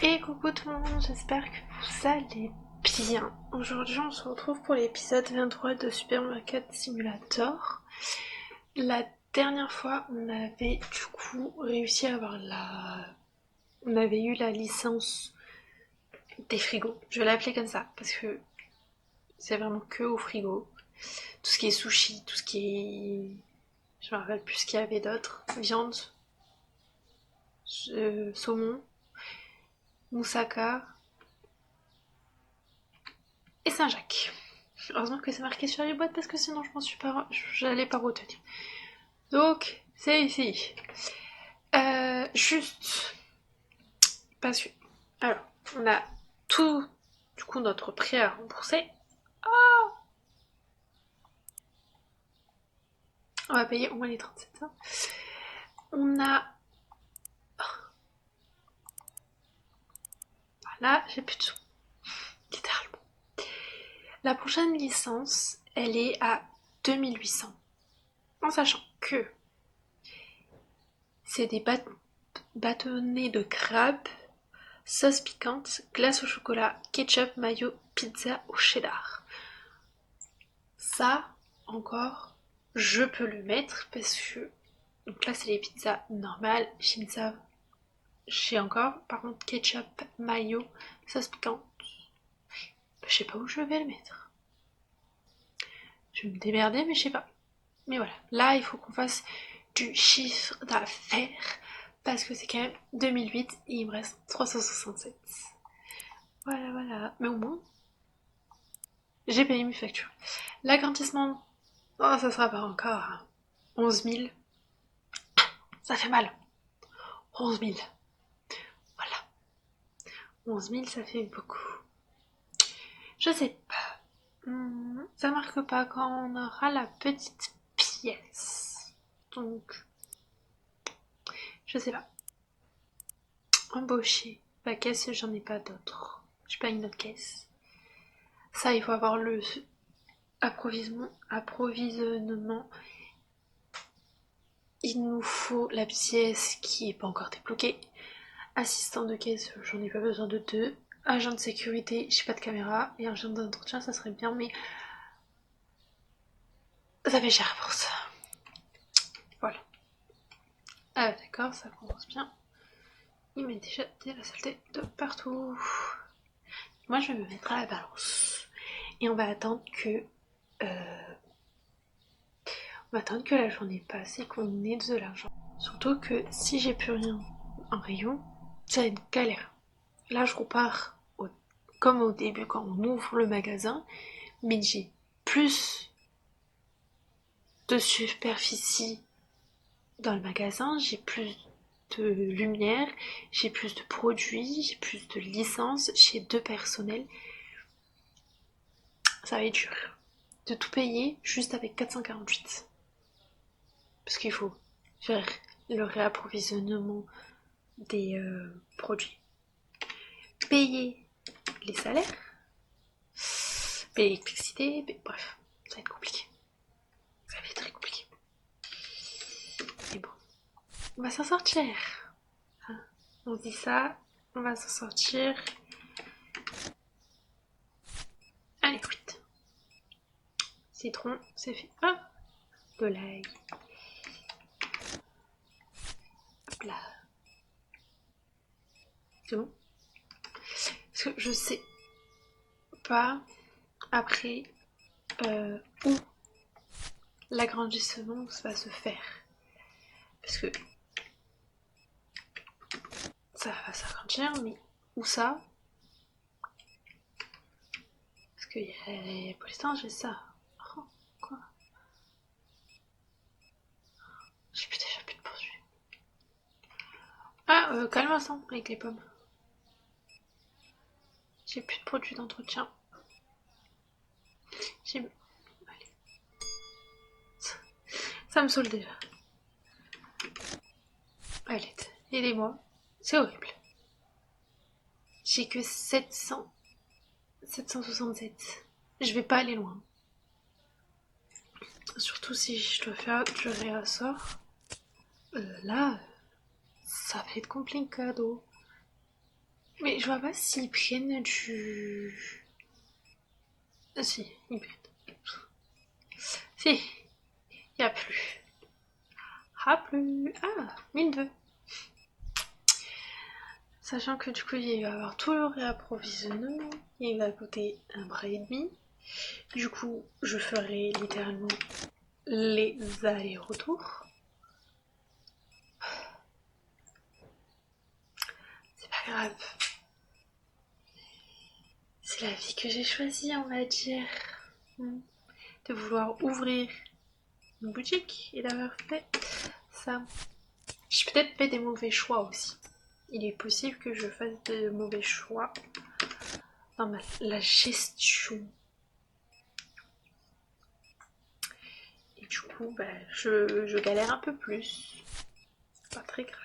Et coucou tout le monde, j'espère que vous allez bien. Aujourd'hui on se retrouve pour l'épisode 23 de Supermarket Simulator. La dernière fois on avait du coup réussi à avoir On avait eu la licence des frigos. Je vais l'appeler comme ça parce que c'est vraiment que au frigo. Tout ce qui est sushi, tout ce qui est... Je me rappelle plus ce qu'il y avait d'autre. Viande, saumon, moussaka et Saint-Jacques. Heureusement que c'est marqué sur les boîtes parce que sinon j'allais pas retenir. Donc c'est ici. Juste parce que alors on a tout du coup notre prêt à rembourser. On va payer au moins les 37 hein. On a Voilà, j'ai plus de sous. Littéralement. La prochaine licence, elle est à 2800. En sachant que c'est des bâtonnets de crabe, sauce piquante, glace au chocolat, ketchup, mayo, pizza au cheddar. Ça, encore, je peux le mettre parce que... Donc là, c'est les pizzas normales, pizza. J'ai encore, par contre, ketchup, mayo, sauce piquante. Je sais pas où je vais le mettre. Je vais me démerder, mais je sais pas. Mais voilà, là, il faut qu'on fasse du chiffre d'affaires parce que c'est quand même 2008 et il me reste 367. Voilà, voilà. Mais au moins, j'ai payé mes factures. L'agrandissement, oh, ça sera pas encore 11 000. Ça fait mal. 11 000. Voilà. 11 000, ça fait beaucoup. Je sais pas. Ça marque pas quand on aura la petite pièce. Donc, je sais pas. Embaucher. La caisse, j'en ai pas d'autre. J'ai pas une autre caisse. Ça, il faut avoir le approvisionnement. Il nous faut la pièce qui est pas encore débloquée. Assistant de caisse, j'en ai pas besoin de deux. Agent de sécurité, j'ai pas de caméra. Et agent d'entretien, ça serait bien, mais ça fait cher pour ça. Voilà. Ah d'accord, ça commence bien. Il m'est déjà dit la saleté de partout. Moi, je vais me mettre à la balance. Et on va attendre que... On va attendre que la journée passe et qu'on ait de l'argent. Surtout que si j'ai plus rien en rayon, ça va être galère. Là, je repars comme au début quand on ouvre le magasin, mais j'ai plus de superficie dans le magasin, j'ai plus de lumière, j'ai plus de produits, j'ai plus de licences, j'ai deux personnels. Ça va être dur de tout payer juste avec 448. Parce qu'il faut faire le réapprovisionnement des produits, payer les salaires, payer l'électricité, bref, ça va être compliqué. Ça va être très compliqué. Mais bon, on va s'en sortir. Hein, on dit ça, on va s'en sortir. Allez, vite. Citron, c'est fait. Hop, de l'ail. Hop là. C'est bon. Parce que je sais pas après où l'agrandissement va se faire. Parce que ça va s'agrandir, mais où ça? Parce que pour l'instant j'ai ça. Oh, quoi? J'ai déjà plus de produits. Ah, calme-toi avec les pommes. J'ai plus de produits d'entretien. J'ai... Allez. Ça me saoule déjà. Allez, aidez-moi. C'est horrible. J'ai que 767. Je vais pas aller loin. Surtout si je dois faire du réassort. Là, ça va être compliqué. Mais je vois pas s'ils prennent du... Ah si, ils prennent. Si, y a plus. Ah plus. Ah, 1002. Sachant que du coup il va y avoir tout le réapprovisionnement, il va coûter un bras et demi. Du coup je ferai littéralement les allers-retours. C'est pas grave. C'est la vie que j'ai choisie, on va dire. De vouloir ouvrir une boutique et d'avoir fait ça. J'ai peut-être fait des mauvais choix aussi. Il est possible que je fasse de mauvais choix dans la gestion. Et du coup, je galère un peu plus. C'est pas très grave.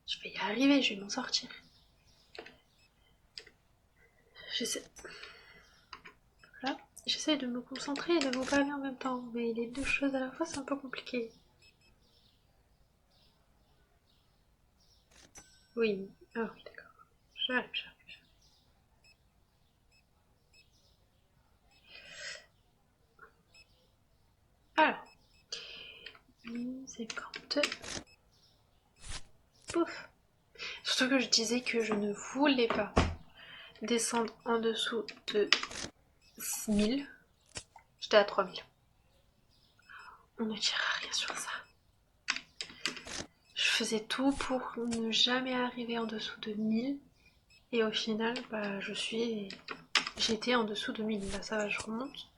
Je vais y arriver, je vais m'en sortir. J'essaie... Voilà. J'essaie de me concentrer et de vous parler en même temps. Mais les deux choses à la fois, c'est un peu compliqué. Oui. Ah oui, d'accord. J'arrive. Alors. 50. Pouf. Surtout que je disais que je ne voulais pas descendre en dessous de 1000. J'étais à 3000. On ne dira rien sur ça. Je faisais tout pour ne jamais arriver en dessous de 1000. Et au final, j'étais en dessous de 1000. Là, ça va, je remonte.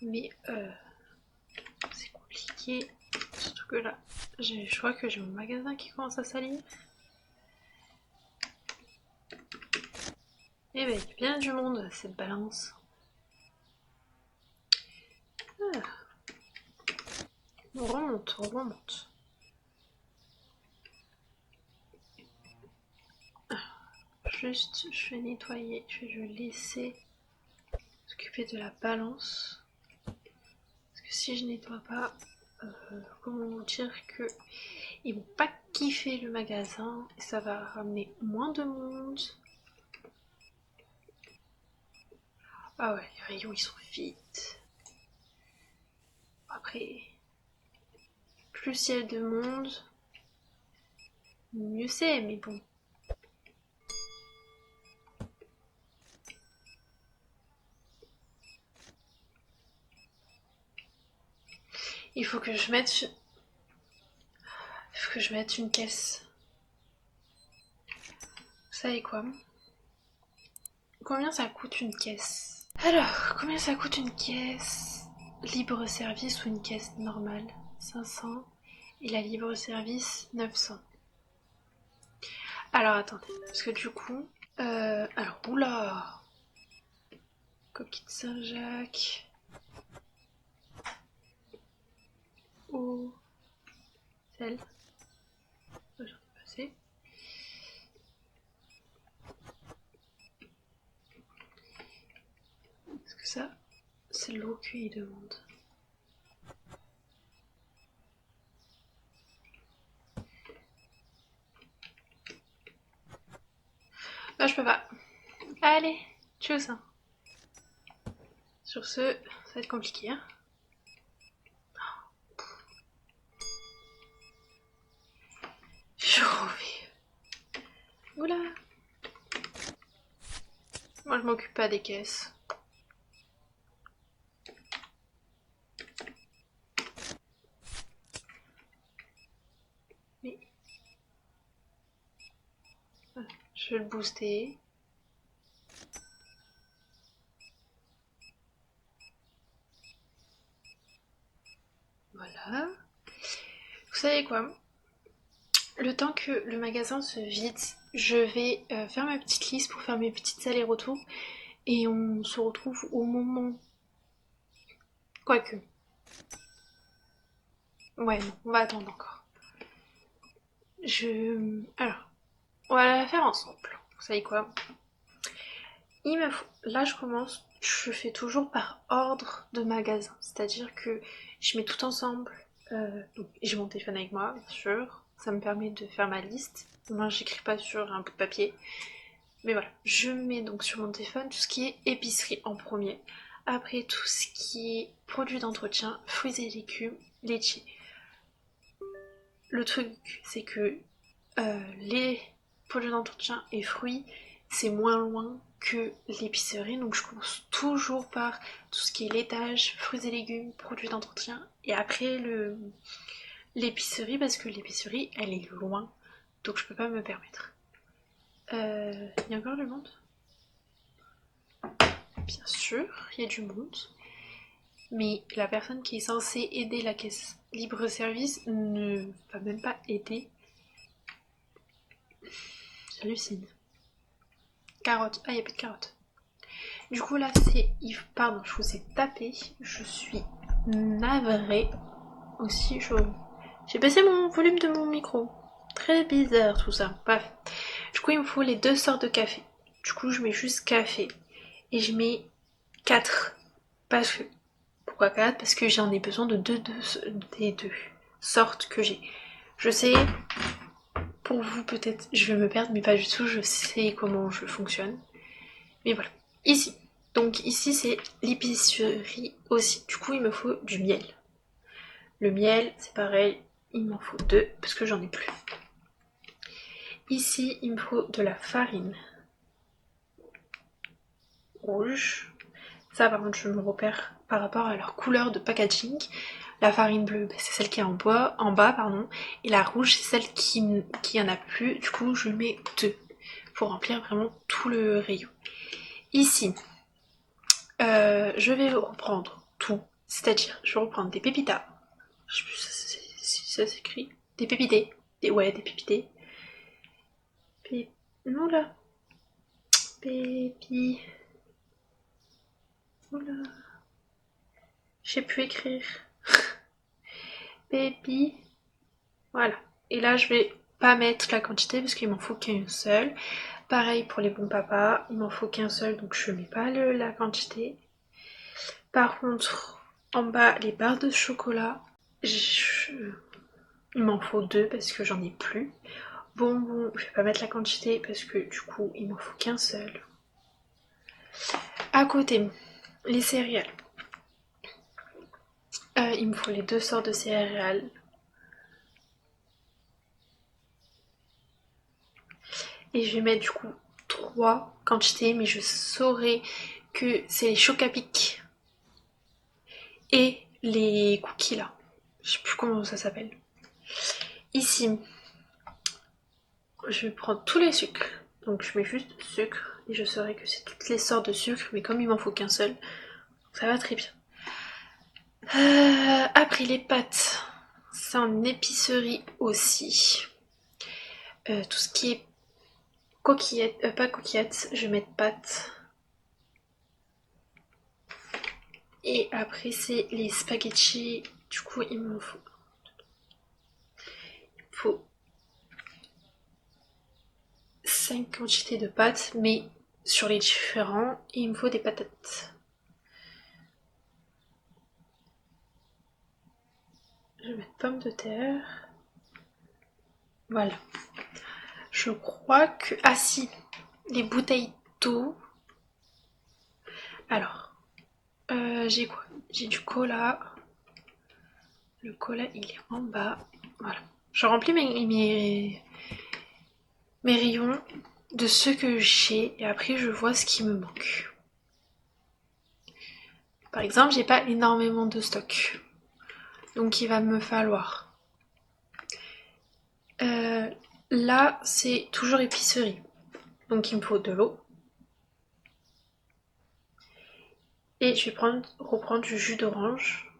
Mais c'est compliqué. Surtout que là, je crois que j'ai mon magasin qui commence à salir. Et ben, il y a bien du monde, cette balance. Ah. On remonte. Juste, je vais nettoyer, je vais le laisser s'occuper de la balance. Parce que si je nettoie pas, comment vous dire que ils vont pas kiffer le magasin et ça va ramener moins de monde. Ah ouais, les rayons ils sont vides. Après, plus il y a de monde, mieux c'est, mais bon. Il faut que je mette une caisse. Vous savez quoi? Combien ça coûte une caisse? Alors, combien ça coûte une caisse libre service ou une caisse normale? 500. Et la libre service, 900. Alors attendez, parce que du coup... alors, oula! Coquille de Saint-Jacques. Eau. Sel. J'en ai passé. Est-ce que ça, c'est l'eau qu'il demande? Bah je peux pas. Allez, tchuss. Sur ce, ça va être compliqué. Hein. Je reviens. Oula. Moi je m'occupe pas des caisses. Mais... je vais le booster. Voilà. Vous savez quoi? Le temps que le magasin se vide, je vais faire ma petite liste pour faire mes petites allers-retours. Et on se retrouve au moment... Quoique. Ouais, non, on va attendre encore. Alors, on va la faire ensemble. Vous savez quoi? Il me faut... Là, je fais toujours par ordre de magasin. C'est-à-dire que je mets tout ensemble. Donc, j'ai mon téléphone avec moi, bien sûr. Ça me permet de faire ma liste. Moi, j'écris pas sur un bout de papier. Mais voilà, je mets donc sur mon téléphone tout ce qui est épicerie en premier. Après tout ce qui est produits d'entretien, fruits et légumes, laitiers. Le truc c'est que les produits d'entretien et fruits, c'est moins loin que l'épicerie, donc je commence toujours par tout ce qui est laitage, fruits et légumes, produits d'entretien, et après l'épicerie, parce que l'épicerie, elle est loin, donc je peux pas me permettre. Il y a encore du monde? Bien sûr, il y a du monde, mais la personne qui est censée aider la caisse libre-service ne va même pas aider. J'hallucine. Carottes. Ah, il n'y a plus de carottes. Du coup, là, c'est Yves. Pardon, je vous ai tapé. Je suis navrée. Aussi, j'ai baissé mon volume de mon micro. Très bizarre tout ça. Bref. Du coup, il me faut les 2 sortes de café. Du coup, je mets juste café. Et je mets 4. Parce que. Pourquoi 4? Parce que j'en ai besoin de des deux sortes que j'ai. Je sais, pour vous peut-être, je vais me perdre, mais pas du tout. Je sais comment je fonctionne. Mais voilà. Ici. Donc ici, c'est l'épicerie aussi. Du coup, il me faut du miel. Le miel, c'est pareil. Il m'en faut 2 parce que j'en ai plus. Ici, il me faut de la farine rouge. Ça, par contre, je me repère par rapport à leur couleur de packaging. La farine bleue, c'est celle qui est en bas, pardon. Et la rouge, c'est celle qui en a plus. Du coup, je mets 2 pour remplir vraiment tout le rayon. Ici, je vais reprendre tout. C'est-à-dire, je vais reprendre des pépitas. Je sais plus si ça s'écrit. Des pépités. Ouais, des pépités. Non là. Pépi. Oula. Je sais plus écrire. Pépi. Voilà. Et là, je vais pas mettre la quantité parce qu'il m'en faut qu'un seul. Pareil pour les bons papas, il m'en faut qu'un seul, donc je mets pas la quantité. Par contre, en bas, les barres de chocolat, il m'en faut 2 parce que j'en ai plus. Bonbons, je vais pas mettre la quantité parce que du coup, il m'en faut qu'un seul. À côté, les céréales. Il me faut les 2 sortes de céréales. Et je vais mettre du coup 3 quantités, mais je saurai que c'est les chocapic et les cookies là. Je sais plus comment ça s'appelle. Ici, je vais prendre tous les sucres. Donc je mets juste sucre et je saurai que c'est toutes les sortes de sucre, mais comme il m'en faut qu'un seul, ça va très bien. Après les pâtes, c'est en épicerie aussi. Tout ce qui est coquillettes, pas coquillettes, je vais mettre pâtes. Et après c'est les spaghettis, du coup il me faut 5 quantités de pâtes, mais sur les différents, et il me faut des patates. Je vais mettre pommes de terre. Voilà. Je crois que... Ah si, les bouteilles d'eau. Alors, j'ai quoi? J'ai du cola. Le cola, il est en bas. Voilà. Je remplis mes rayons de ceux que j'ai et après je vois ce qui me manque. Par exemple, j'ai pas énormément de stock. Donc il va me falloir. Là, c'est toujours épicerie. Donc il me faut de l'eau. Et je vais reprendre du jus d'orange.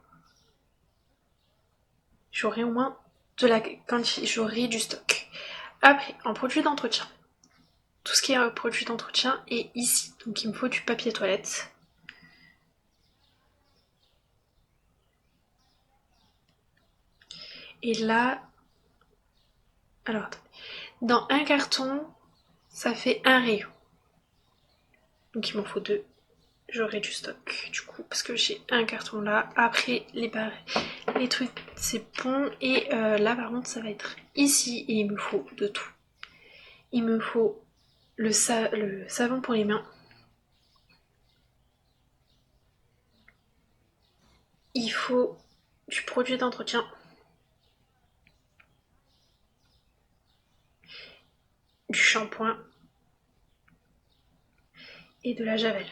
J'aurai au moins j'aurai du stock. Après, en produit d'entretien. Tout ce qui est produit d'entretien est ici. Donc il me faut du papier toilette. Et là, alors attendez. Dans un carton, ça fait un rayon. Donc il m'en faut 2. J'aurai du stock du coup parce que j'ai un carton là. Après les trucs c'est bon. Et là par contre ça va être ici et il me faut de tout. Il me faut le savon pour les mains. Il faut du produit d'entretien. Du shampoing. Et de la javel.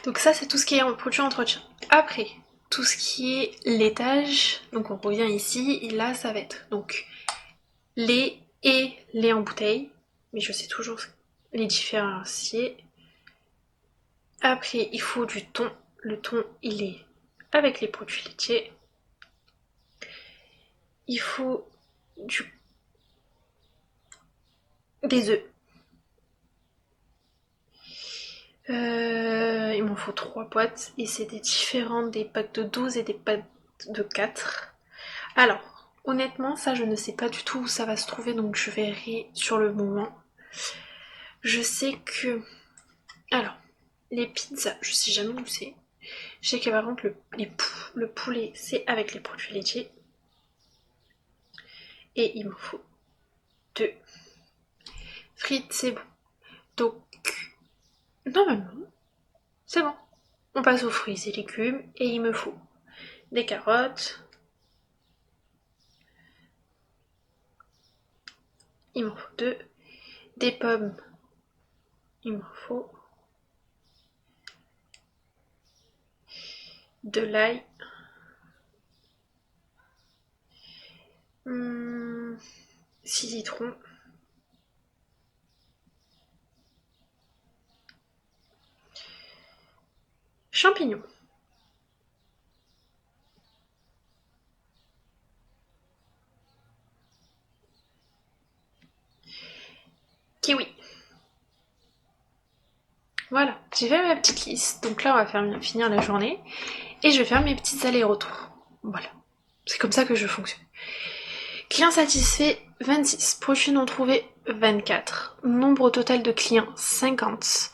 Donc ça, c'est tout ce qui est en produit d'entretien. Après, tout ce qui est laitage, donc on revient ici, et là, ça va être donc lait et lait en bouteille. Mais je sais toujours les différencier. Après, il faut du thon. Le thon, il est avec les produits laitiers. Il faut des œufs. Il m'en faut 3 boîtes et c'est des différentes, des packs de 12 et des packs de 4. Alors, honnêtement, ça je ne sais pas du tout où ça va se trouver, donc je verrai sur le moment. Je sais que... Alors, les pizzas, je sais jamais où c'est. Je sais que par exemple le poulet c'est avec les produits laitiers. Et il me faut 2. Frites c'est bon. Donc, normalement, c'est bon. On passe aux fruits et légumes et il me faut des carottes. Il m'en faut 2. Des pommes. Il m'en faut. De l'ail. 6 citrons. Champignons. Kiwi. Voilà, j'ai fait ma petite liste. Donc là, on va finir la journée. Et je vais faire mes petits allers-retours. Voilà. C'est comme ça que je fonctionne. Clients satisfaits, 26. Produits non trouvés, 24. Nombre total de clients, 50.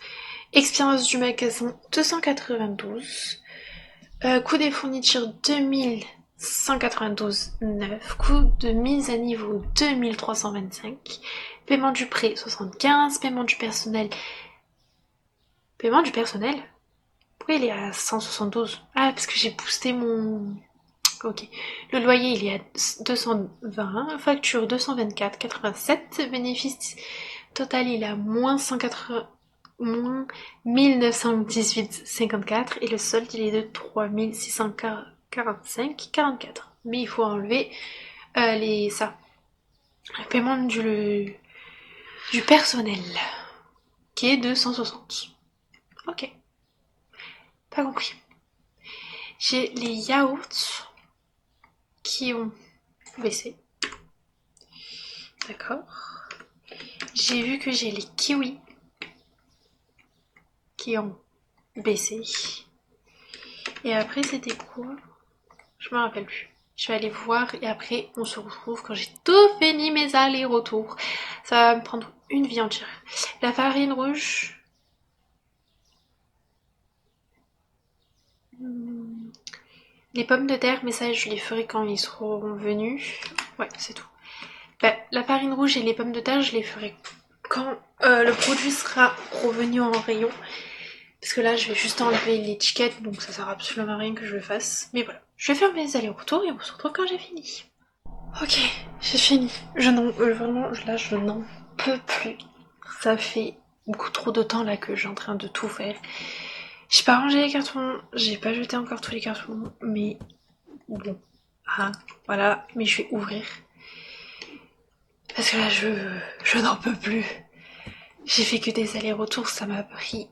Expérience du magasin, 292. Coût des fournitures, 2192,9. Coût de mise à niveau, 2325. Paiement du prêt, 75. Paiement du personnel. Paiement du personnel? Pourquoi il est à 172? Ah, parce que j'ai boosté mon... Ok. Le loyer, il est à 220. Facture, 224,87. Bénéfice total, il est à moins 180... moins 1918,54. Et le solde, il est de 3645,44. Mais il faut enlever le paiement du personnel, qui est de 160. Ok. Pas compris. J'ai les yaourts qui ont baissé. D'accord. J'ai vu que j'ai les kiwis qui ont baissé. Et après, c'était quoi? Je me rappelle plus. Je vais aller voir et après, on se retrouve quand j'ai tout fini mes allers-retours. Ça va me prendre une vie entière. La farine rouge. Les pommes de terre, mais ça, je les ferai quand ils seront venus. Ouais, c'est tout. La farine rouge et les pommes de terre, je les ferai quand le produit sera revenu en rayon. Parce que là, je vais juste enlever l'étiquette, donc ça sert absolument à rien que je le fasse. Mais voilà, je vais faire mes allers-retours et on se retrouve quand j'ai fini. Ok, j'ai fini. Vraiment, là, je n'en peux plus. Ça fait beaucoup trop de temps là que j'ai en train de tout faire. J'ai pas rangé les cartons, j'ai pas jeté encore tous les cartons, mais bon. Ah, voilà, mais je vais ouvrir. Parce que là, je n'en peux plus. J'ai fait que des allers-retours, ça m'a pris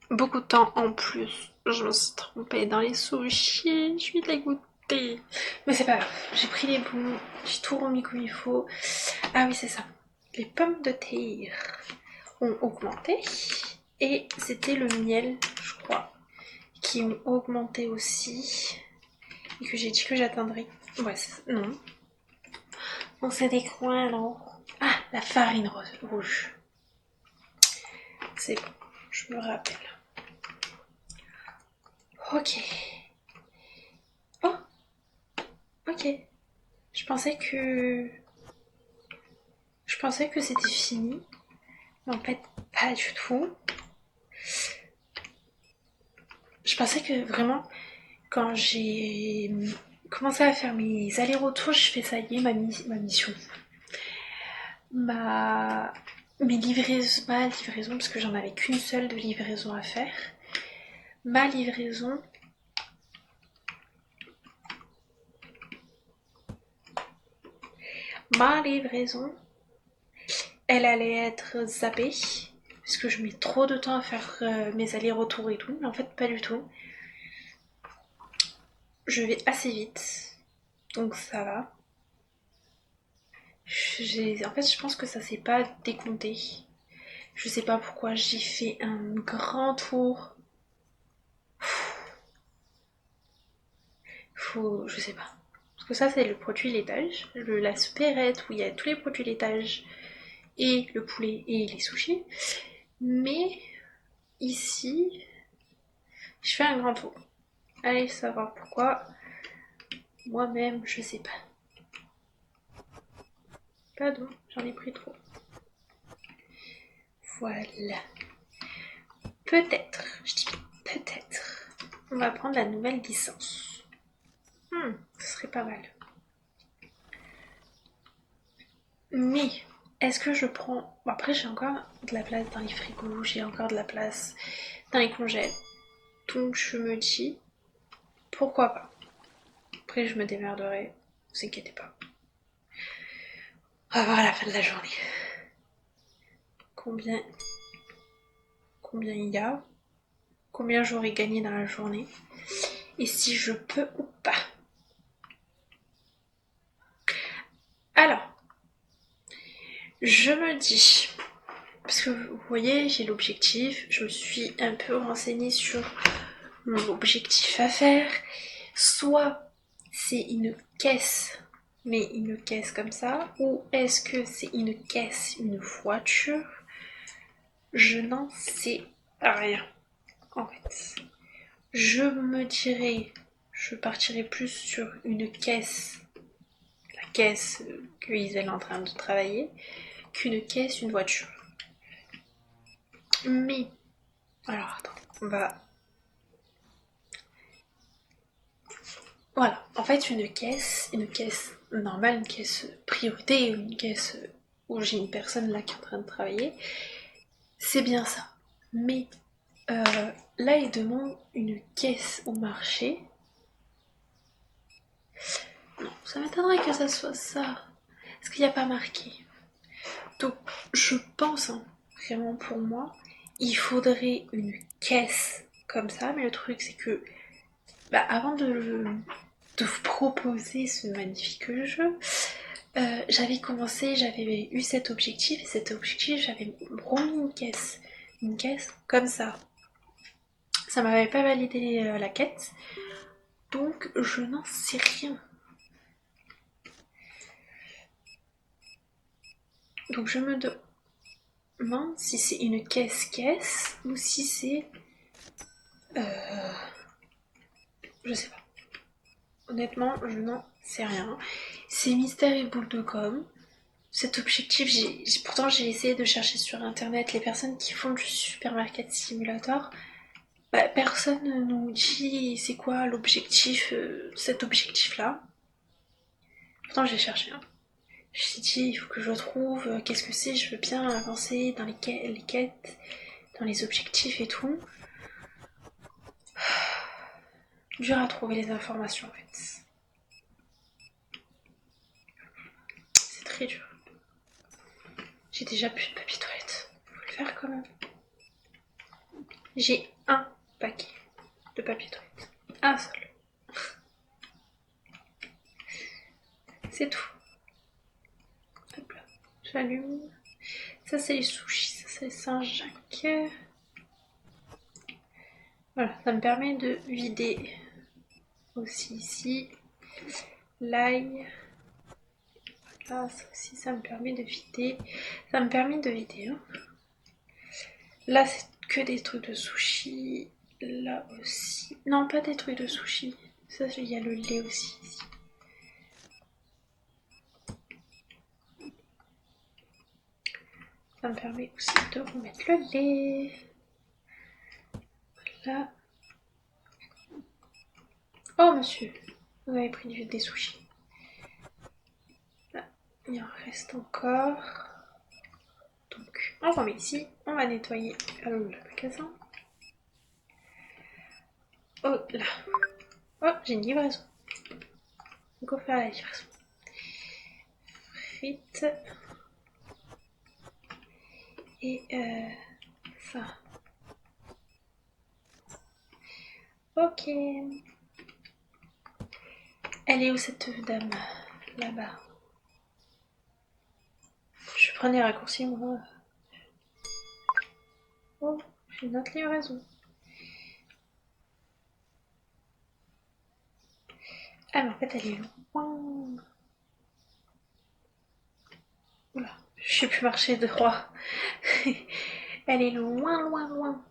beaucoup de temps en plus. Je me suis trompée dans les sushis, je suis dégoûtée. Mais c'est pas grave, j'ai pris les bons, j'ai tout remis comme il faut. Ah oui, c'est ça. Les pommes de terre ont augmenté. Et c'était le miel, je crois, qui ont augmenté aussi. Et que j'ai dit que j'atteindrais. Ouais, non. On s'est des coins alors. Ah, la farine rouge. C'est bon, je me rappelle. Ok. Oh, ok. Je pensais que Je pensais que c'était fini, mais en fait pas du tout. Je pensais que vraiment, quand j'ai commencé à faire mes allers-retours, je fais ça y est, ma mission. Ma... ma livraison, parce que j'en avais qu'une seule de livraison à faire. Ma livraison, elle allait être zappée, parce que je mets trop de temps à faire mes allers-retours et tout, mais en fait pas du tout. Je vais assez vite, donc ça va. En fait, je pense que ça s'est pas décompté. Je sais pas pourquoi, j'ai fait un grand tour. Je sais pas. Parce que ça, c'est le produit laitage, la supérette où il y a tous les produits laitage et le poulet et les sushis. Mais ici, je fais un grand tour. Allez savoir pourquoi. Moi-même, je sais pas. Pardon, j'en ai pris trop. Voilà. Peut-être, je dis peut-être, on va prendre la nouvelle licence. Ce serait pas mal. Mais, est-ce que je prends... Bon, après, j'ai encore de la place dans les frigos, j'ai encore de la place dans les congèles. Donc, je me dis, pourquoi pas. Après, je me démerderai, ne vous inquiétez pas. On va voir à la fin de la journée. Combien il y a, combien j'aurais gagné dans la journée, et si je peux ou pas. Alors, je me dis, parce que vous voyez, j'ai l'objectif, je me suis un peu renseignée sur l'objectif à faire. Soit c'est une caisse, mais une caisse comme ça, ou est-ce que c'est une caisse, une voiture? Je n'en sais rien, en fait. Je me dirais, je partirais plus sur une caisse, la caisse que Isabelle est en train de travailler, qu'une caisse, une voiture. Mais, alors attends, on va... Voilà, en fait une caisse normale, une caisse priorité, une caisse où j'ai une personne là qui est en train de travailler, c'est bien ça. Mais là, il demande une caisse au marché. Non, ça m'étonnerait que ça soit ça. Parce qu'il n'y a pas marqué. Donc, je pense, hein, vraiment pour moi, il faudrait une caisse comme ça. Mais le truc, c'est que, avant de vous proposer ce magnifique jeu, j'avais eu cet objectif, et cet objectif, j'avais remis une caisse comme ça. Ça m'avait pas validé la quête, donc je n'en sais rien. Donc je me demande si c'est une caisse ou si c'est... je sais pas. Honnêtement, je n'en sais rien. C'est mystère et boule de com. Cet objectif, pourtant j'ai essayé de chercher sur internet les personnes qui font du supermarket simulator. Personne ne nous dit c'est quoi l'objectif, cet objectif-là. Pourtant j'ai cherché. Hein. Je me suis dit, il faut que je trouve qu'est-ce que c'est, je veux bien avancer dans les quêtes, dans les objectifs et tout. Dur à trouver les informations en fait. C'est très dur. J'ai déjà plus de papier toilette. Faut le faire quand même. J'ai un paquet de papier toilette. Un seul. C'est tout. Hop là. J'allume. Ça c'est les sushis, ça c'est Saint-Jacques. Voilà, ça me permet de vider aussi ici l'ail. Là, ça aussi, ça me permet de vider. Ça me permet de vider. Hein. Là, c'est que des trucs de sushi. Là aussi. Non, pas des trucs de sushi. Ça, il y a le lait aussi ici. Ça me permet aussi de remettre le lait. Voilà. Oh monsieur, vous avez pris des sushis. Là, il en reste encore. Donc, on remet ici. On va nettoyer le magasin. Oh là. Oh, j'ai une livraison. Donc on va faire la livraison. Frites. Et ça. Ok. Elle est où cette dame? Là-bas. Je prends les raccourcis moi. Oh, j'ai une autre livraison. Ah mais en fait elle est loin. Oula, je sais plus marcher de droit. Elle est loin, loin, loin.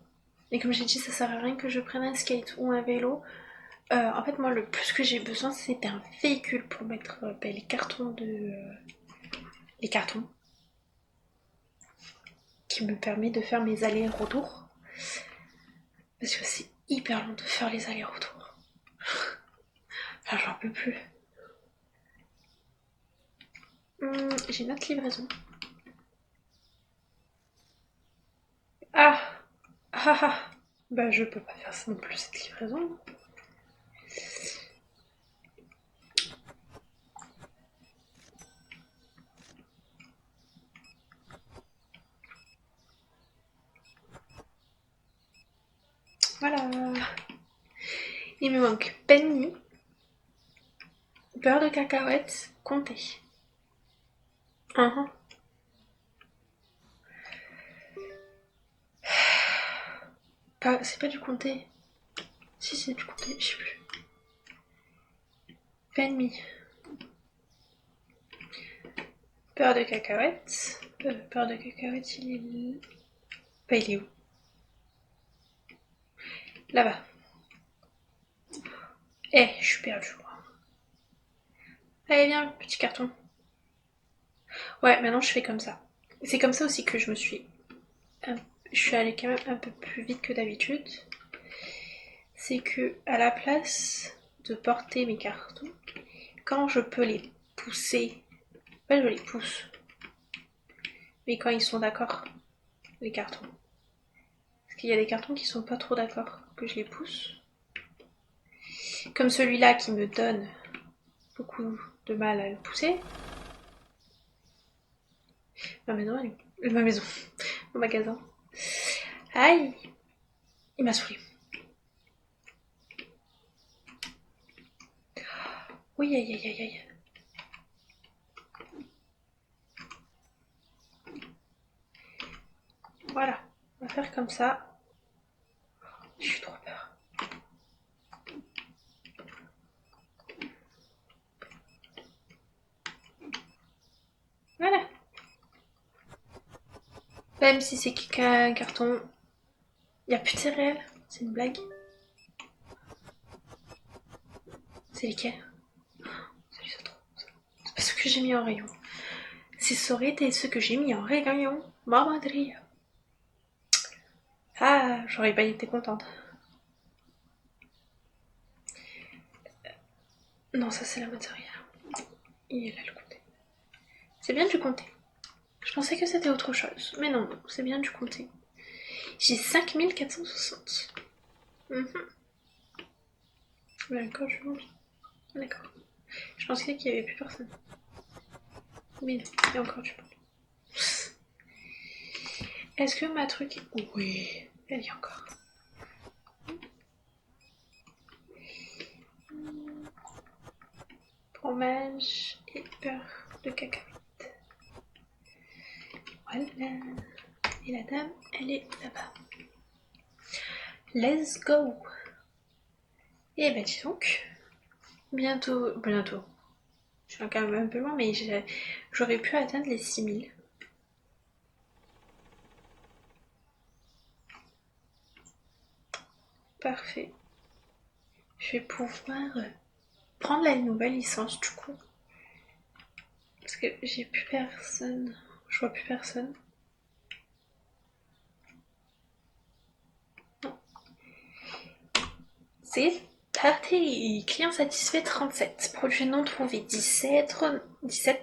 Et comme j'ai dit, ça sert à rien que je prenne un skate ou un vélo. En fait, moi, le plus que j'ai besoin, c'est d'un véhicule pour mettre les cartons les cartons qui me permet de faire mes allers-retours. Parce que c'est hyper long de faire les allers-retours. Enfin, j'en peux plus. J'ai une autre livraison. Ah. Ah ah. Bah, je peux pas faire ça non plus, cette livraison. Voilà. Il me manque penny, beurre de cacahuète, comté. C'est pas du comté. Si, c'est du comté, je sais plus. Penny. Beurre de cacahuète. Beurre de cacahuète, il est... Bah, il est où? Là-bas. Je suis perdue. Allez, viens, petit carton. Ouais, maintenant je fais comme ça. C'est comme ça aussi que je me suis... Je suis allée quand même un peu plus vite que d'habitude. C'est que, à la place de porter mes cartons, quand je peux les pousser, je les pousse. Mais quand ils sont d'accord, les cartons. Parce qu'il y a des cartons qui sont pas trop d'accord, que je les pousse. Comme celui-là qui me donne beaucoup de mal à le pousser. Ma maison, ma maison, mon magasin. Aïe, il m'a saoulé. Oui, aïe, aïe, aïe, aïe. Voilà, on va faire comme ça. Je suis trop peur. Voilà. Même si c'est qu'un carton, il n'y a plus de céréales. C'est une blague. C'est lesquels? C'est les autres. C'est pas ce que j'ai mis en rayon. Si ça aurait été ce que j'ai mis en rayon, maman Dria. Ah, j'aurais pas été contente. Non, ça c'est la mozzarella. Il est là le comté. C'est bien du comté. Je pensais que c'était autre chose. Mais non, c'est bien du comté. J'ai 5460. D'accord, je mange. D'accord. Je pensais qu'il y avait plus personne. Mais non, il y a encore du monde. Est-ce que ma truc... Oui, elle y est encore. Fromage et beurre de cacahuète. Voilà. Et la dame, elle est là-bas. Let's go. Et ben dis donc, bientôt. Je suis quand même un peu loin, mais j'aurais pu atteindre les 6000. Parfait. Je vais pouvoir prendre la nouvelle licence du coup. Parce que j'ai plus personne. Je vois plus personne. C'est parti. Client satisfait 37. Produit non trouvé 17.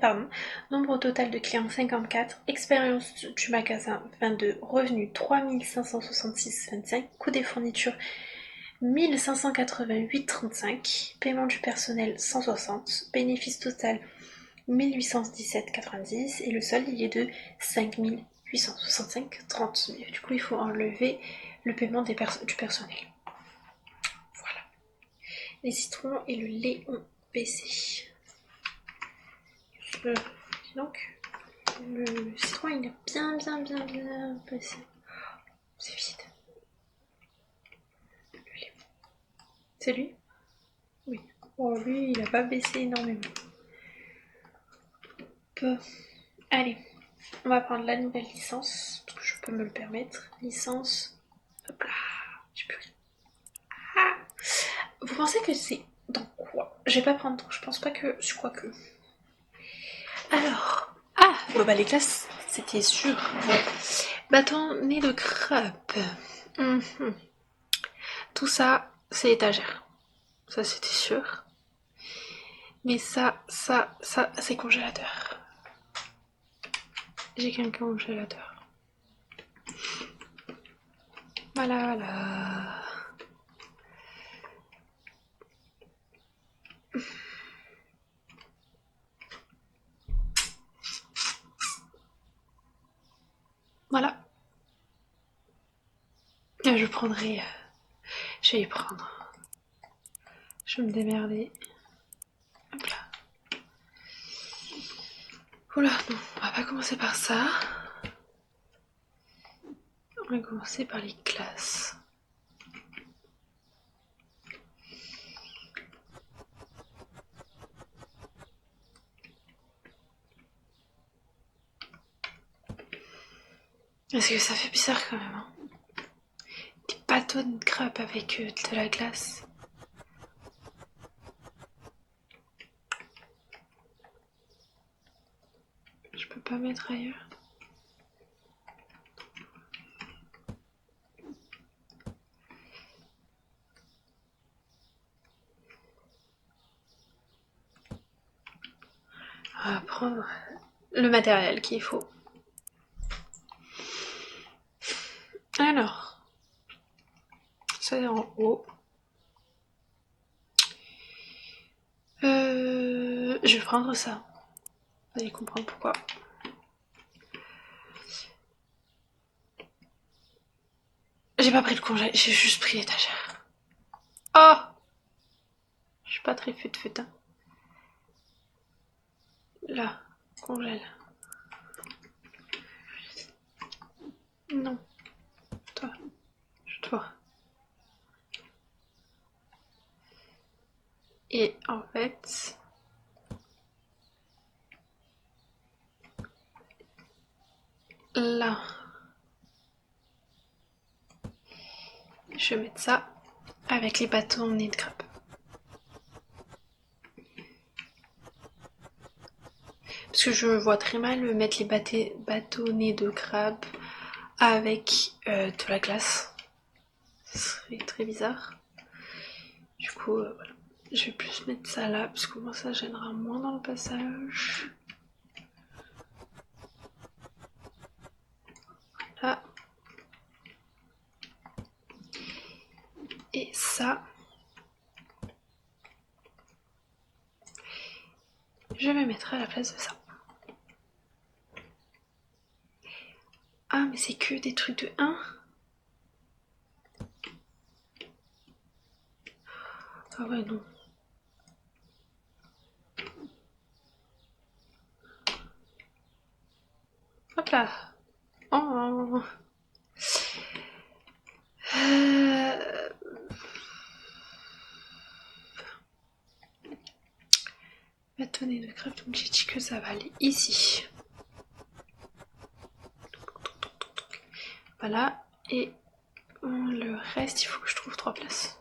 Pardon. Nombre total de clients 54. Expérience du magasin 22. Revenus 3566,25. Coût des fournitures 1588,35. Paiement du personnel 160. Bénéfice total 1817,90. Et le solde il est de 5865,30. Du coup il faut enlever le paiement du personnel. Les citrons et le lait ont baissé. Donc, le citron il a bien baissé. C'est vide. Le lait. C'est lui? Oui. Bon, lui il a pas baissé énormément. Bon. Allez, on va prendre la nouvelle licence, parce que je peux me le permettre. Licence. Hop là. J'ai plus rien. Ah. Vous pensez que c'est dans quoi? Je vais pas prendre, je pense pas que. Je crois que. Alors. Ah bon bah les classes, c'était sûr. Bâtonnet de crabe. Tout ça, c'est étagère. Ça c'était sûr. Mais ça, c'est congélateur. J'ai qu'un congélateur. Voilà. Voilà. Je prendrai. Je vais y prendre. Je vais me démerder. Hop là. Oula, non, on va pas commencer par ça. On va commencer par les classes. Est-ce que ça fait bizarre quand même, hein? Des bâtons de crabe avec de la glace. Je peux pas mettre ailleurs. On va prendre le matériel qu'il faut. Alors, ça est en haut. Je vais prendre ça. Vous allez comprendre pourquoi. J'ai pas pris le congé, j'ai juste pris l'étagère. Oh! Je suis pas très fut hein. Là, congèle. Non. Toi. Et en fait, là, je vais mettre ça avec les bâtonnets de crabe. Parce que je vois très mal mettre les bâtonnets de crabe avec de la glace. Ce serait très bizarre. Du coup, voilà. Je vais plus mettre ça là, parce que moi ça gênera moins dans le passage. Là. Et ça. Je vais mettre à la place de ça. Ah, mais c'est que des trucs de 1. Ah ouais, non. Hop là. Oh. Bâtonnet de crabe, donc j'ai dit que ça va aller ici. Voilà. Et le reste, il faut que je trouve 3 places.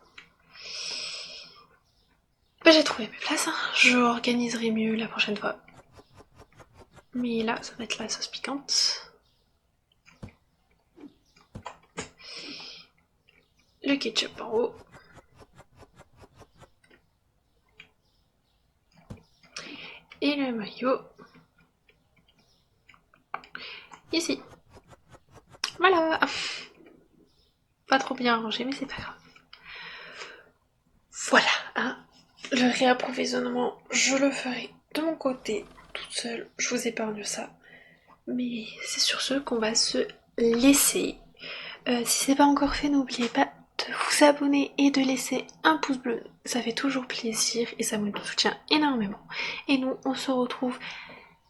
Bah, j'ai trouvé mes places, hein. Je organiserai mieux la prochaine fois. Mais là, ça va être la sauce piquante. Le ketchup en haut. Et le maillot ici. Voilà. Pas trop bien rangé, mais c'est pas grave. Voilà, hein. Le réapprovisionnement, je le ferai de mon côté, toute seule. Je vous épargne ça. Mais c'est sur ce qu'on va se laisser. Si c'est pas encore fait, n'oubliez pas de vous abonner et de laisser un pouce bleu. Ça fait toujours plaisir et ça me soutient énormément. Et nous, on se retrouve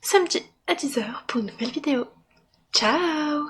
samedi à 10h pour une nouvelle vidéo. Ciao!